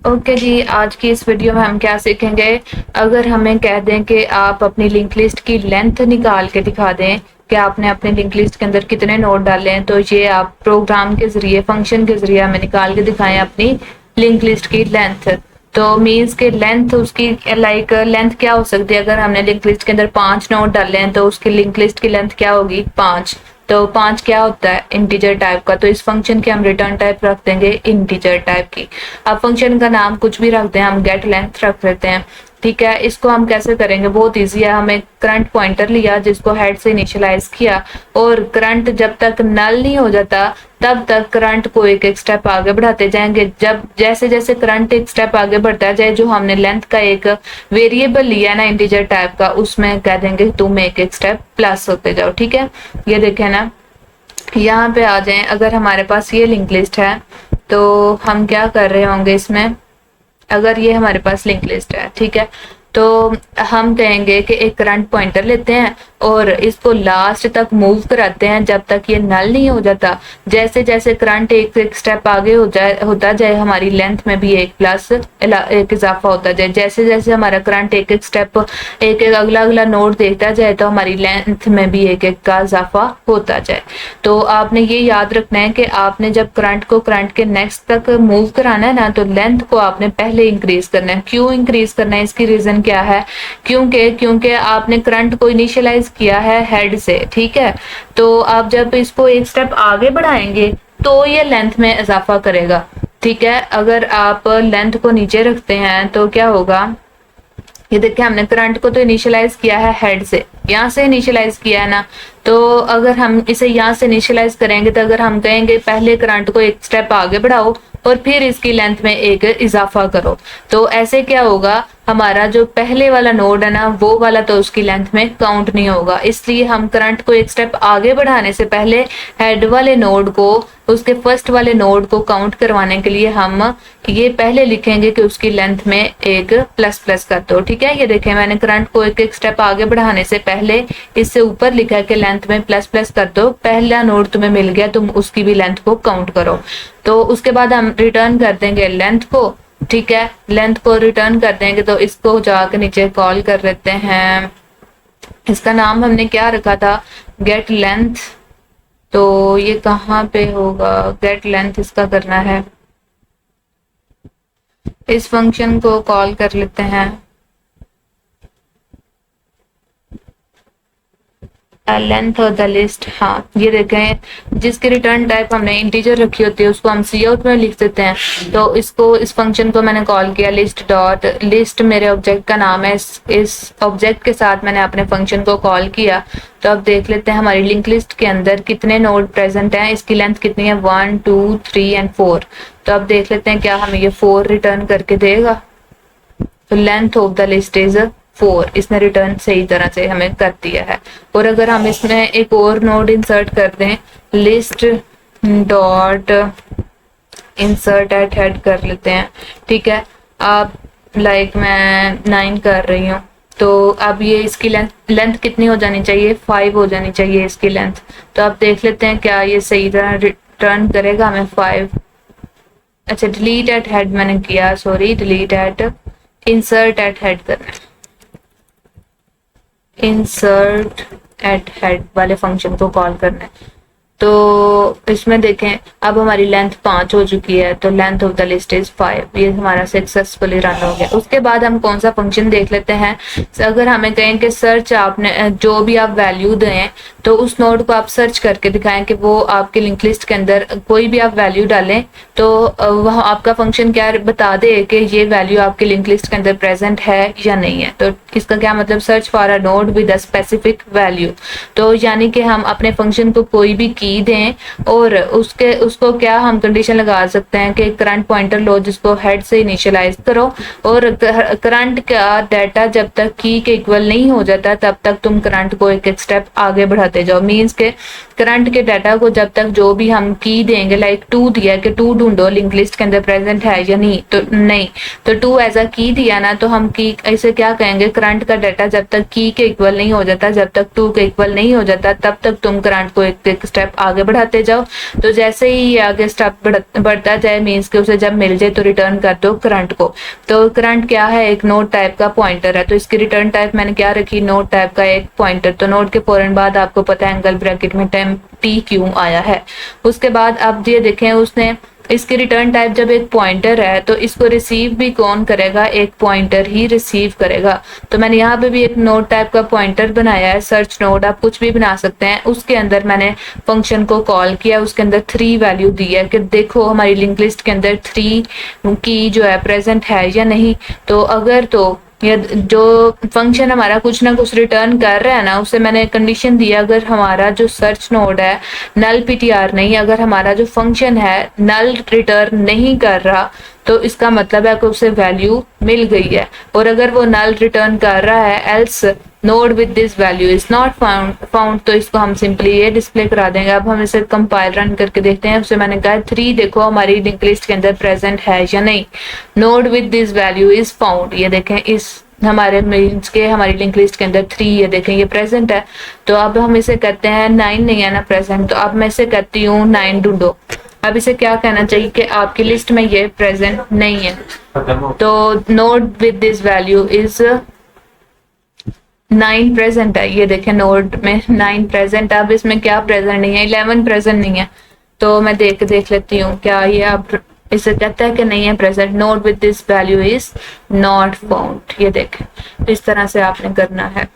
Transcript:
Okay जी, आज की इस वीडियो में हम क्या सीखेंगे। अगर हमें कह दें कि आप अपनी लिंक लिस्ट की लेंथ निकाल के दिखा दें कि आपने अपने लिंक लिस्ट के अंदर कितने नोड डाले हैं, तो ये आप प्रोग्राम के जरिए, फंक्शन के जरिए हमें निकाल के दिखाएं अपनी लिंक लिस्ट की लेंथ। तो मीन्स के लेंथ उसकी लेंथ क्या हो सकती है। अगर हमने लिंक लिस्ट के अंदर 5 नोड डाले हैं तो उसकी लिंक लिस्ट की लेंथ क्या होगी, 5। तो 5 क्या होता है, इंटीजर टाइप का। तो इस फंक्शन के हम रिटर्न टाइप रख देंगे इंटीजर टाइप की। अब फंक्शन का नाम कुछ भी रखते हैं, हम गेट लेंथ रख देते हैं। ठीक है, इसको हम कैसे करेंगे, बहुत इजी है। हमें करंट पॉइंटर लिया जिसको हेड से इनिशियलाइज किया, और करंट जब तक नल नहीं हो जाता तब तक करंट को एक एक स्टेप आगे बढ़ाते जाएंगे। जब जैसे जैसे करंट एक स्टेप आगे बढ़ता जाए, जो हमने लेंथ का एक वेरिएबल लिया ना इंटीजर टाइप का, उसमें कह देंगे तुम एक एक स्टेप प्लस होते जाओ। ठीक है, ये देखें ना, यहाँ पे आ जाएं। अगर हमारे पास ये लिंक लिस्ट है तो हम क्या कर रहे होंगे इसमें, अगर ये हमारे पास लिंक लिस्ट है, ठीक है, तो हम कहेंगे कि एक करंट पॉइंटर लेते हैं और इसको लास्ट तक मूव कराते हैं जब तक ये नल नहीं हो जाता। जैसे जैसे करंट एक एक स्टेप आगे होता जाए, हमारी लेंथ में भी एक इजाफा होता जाए। जैसे जैसे हमारा करंट एक एक स्टेप, एक एक अगला अगला नोड देखता जाए, तो हमारी लेंथ में भी एक एक का इजाफा होता जाए। तो आपने ये याद रखना है कि आपने जब करंट को करंट के नेक्स्ट तक मूव कराना है ना, तो लेंथ को आपने पहले इंक्रीज करना है। क्यों इंक्रीज करना है, इसकी रीजन क्या है, क्योंकि आपने करंट को इनिशियलाइज किया है हेड से। ठीक है, तो आप जब इसको एक स्टेप आगे बढ़ाएंगे तो ये लेंथ में इजाफा करेगा। ठीक है, अगर आप लेंथ को नीचे रखते हैं तो क्या होगा, ये देखिए हमने करंट को तो इनिशियलाइज किया है हेड से, यहाँ से इनिशियलाइज किया है ना। तो अगर हम इसे यहाँ से इनिशियलाइज करेंगे, तो अगर हम कहेंगे पहले करंट को एक स्टेप आगे बढ़ाओ और फिर इसकी लेंथ में एक इजाफा करो, तो ऐसे क्या होगा, हमारा जो पहले वाला नोड है ना, वो वाला तो उसकी लेंथ में काउंट नहीं होगा। इसलिए हम करंट को एक स्टेप आगे बढ़ाने से पहले हेड वाले नोड को, उसके फर्स्ट वाले नोड को काउंट करवाने के लिए हम ये पहले लिखेंगे कि उसकी लेंथ में एक प्लस प्लस कर दो। ठीक है, ये देखें मैंने करंट को एक एक स्टेप आगे बढ़ाने से पहले इससे ऊपर लिखा है कि लेंथ में प्लस प्लस कर दो। पहला नोड तुम्हें मिल गया, तुम उसकी भी लेंथ को काउंट करो। तो उसके बाद हम रिटर्न कर देंगे लेंथ को। ठीक है, लेंथ को रिटर्न कर देंगे, तो इसको जाकर नीचे कॉल कर लेते हैं। इसका नाम हमने क्या रखा था, गेट लेंथ। तो ये कहाँ पे होगा, गेट लेंथ इसका करना है। इस फंक्शन को कॉल कर लेते हैं लेंथ ऑफ द लिस्ट। हाँ, ये देखें जिसकी रिटर्न टाइप हमने इंटीजर रखी होती है उसको हम सी आउट में लिख देते हैं। तो इस फंक्शन को मैंने कॉल किया लिस्ट डॉट लिस्ट, मेरे ऑब्जेक्ट का नाम है। इस ऑब्जेक्ट के साथ मैंने अपने फंक्शन को कॉल किया। तो अब देख लेते हैं हमारी लिंक लिस्ट के अंदर कितने नोड प्रेजेंट हैं, इसकी लेंथ कितनी है, 1 2 3 एंड 4। तो अब देख लेते हैं क्या हमें ये 4 रिटर्न करके देगा। तो length of the list is 4, इसने रिटर्न सही तरह से हमें कर दिया है। और अगर हम इसमें एक और नोड इंसर्ट कर दें, list dot insert at head कर लेते हैं। ठीक है, अब मैं 9 कर रही हूँ, तो अब ये इसकी लेंथ कितनी हो जानी चाहिए, 5 हो जानी चाहिए इसकी लेंथ। तो अब देख लेते हैं क्या ये सही तरह रिटर्न करेगा हमें 5। अच्छा, डिलीट एट हेड मैंने किया, sorry, delete at insert at head करना है। इंसर्ट एट हेड वाले फंक्शन को कॉल करना है। तो इसमें देखें अब हमारी लेंथ 5 हो चुकी है, तो length of the list is 5। ये हमारा सक्सेसफुली रन हो गया। उसके बाद हम कौन सा फंक्शन देख लेते हैं। अगर हमें कहें कि सर्च, आपने जो भी आप वैल्यू दें, तो उस नोड को आप सर्च करके दिखाएं कि वो आपके लिंक लिस्ट के अंदर कोई भी आप वैल्यू डालें, तो वह आपका फंक्शन क्या बता दे कि ये वैल्यू आपके लिंक लिस्ट के अंदर प्रेजेंट है या नहीं है। तो इसका क्या मतलब, search for a node with a specific value. तो यानी कि हम अपने फंक्शन को कोई भी की दें और उसको क्या हम कंडीशन लगा सकते हैं कि करंट पॉइंटर लो जिसको हेड से इनिशियलाइज करो, और करंट का डाटा जब तक की के इक्वल नहीं हो जाता तब तक तुम करंट को एक एक स्टेप आगे बढ़ाते जाओ। मींस के करंट के डाटा को जब तक जो भी हम की देंगे, लाइक 2 दिया कि 2 ढूंढो लिंक लिस्ट के अंदर प्रेजेंट है या नहीं, तो नहीं, तो 2 एज अ की दिया ना, तो हम की ऐसे क्या कहेंगे, करंट का डाटा जब तक की के इक्वल नहीं हो जाता, जब तक 2 के इक्वल नहीं हो जाता, तब तक तुम करंट को एक एक स्टेप आगे बढ़ाते जाओ। तो जैसे ही ये आगे स्टेप बढ़ता जाए मीन्स के उसे जब मिल जाए तो रिटर्न कर दो करंट को। तो करंट क्या है, एक नोड टाइप का पॉइंटर है, तो इसकी रिटर्न टाइप मैंने क्या रखी, नोड टाइप का एक पॉइंटर। तो नोड के फौरन बाद आपको पता है एंगल ब्रैकेट में टाइम टी क्यों आया है। उसके बाद अब ये देखें उसने इसकी रिटर्न टाइप जब एक पॉइंटर है तो इसको रिसीव भी कौन करेगा, एक पॉइंटर ही रिसीव करेगा। तो मैंने यहाँ पे भी एक नोड टाइप का पॉइंटर बनाया है, सर्च नोड आप कुछ भी बना सकते हैं। उसके अंदर मैंने फंक्शन को कॉल किया, उसके अंदर 3 वैल्यू दी है कि देखो हमारी लिंक लिस्ट के अंदर 3 की जो है प्रेजेंट है या नहीं। तो अगर तो या जो फंक्शन हमारा कुछ ना कुछ रिटर्न कर रहा है ना, उसे मैंने कंडीशन दिया अगर हमारा जो सर्च नोड है नल पीटीआर नहीं, अगर हमारा जो फंक्शन है नल रिटर्न नहीं कर रहा तो इसका मतलब है कि उसे वैल्यू मिल गई है। और अगर वो नल रिटर्न कर रहा है else node with this value is not found, तो इसको हम सिंपली ये डिस्प्ले करा देंगे। अब हम इसे कंपाइल रन करके देखते हैं। उससे मैंने कहा 3 देखो हमारी लिंक लिस्ट के अंदर प्रेजेंट है या नहीं, node with this value is found. ये देखें इस हमारे मीन्स के हमारी लिंक लिस्ट के अंदर 3, ये देखें ये प्रेजेंट है। तो अब हम इसे कहते हैं 9 नहीं है ना प्रेजेंट, तो अब मैं इसे कहती हूँ 9 ढूंढो। अब इसे क्या कहना चाहिए कि आपकी लिस्ट में ये प्रेजेंट नहीं है। तो node with this value is 9 present है, ये देखें नोड में 9 प्रेजेंट। अब इसमें क्या प्रेजेंट नहीं है, 11 प्रेजेंट नहीं है। तो मैं देख लेती हूँ क्या ये अब इसे कहता है कि नहीं है present, node with this value is not found. ये देखें तो इस तरह से आपने करना है।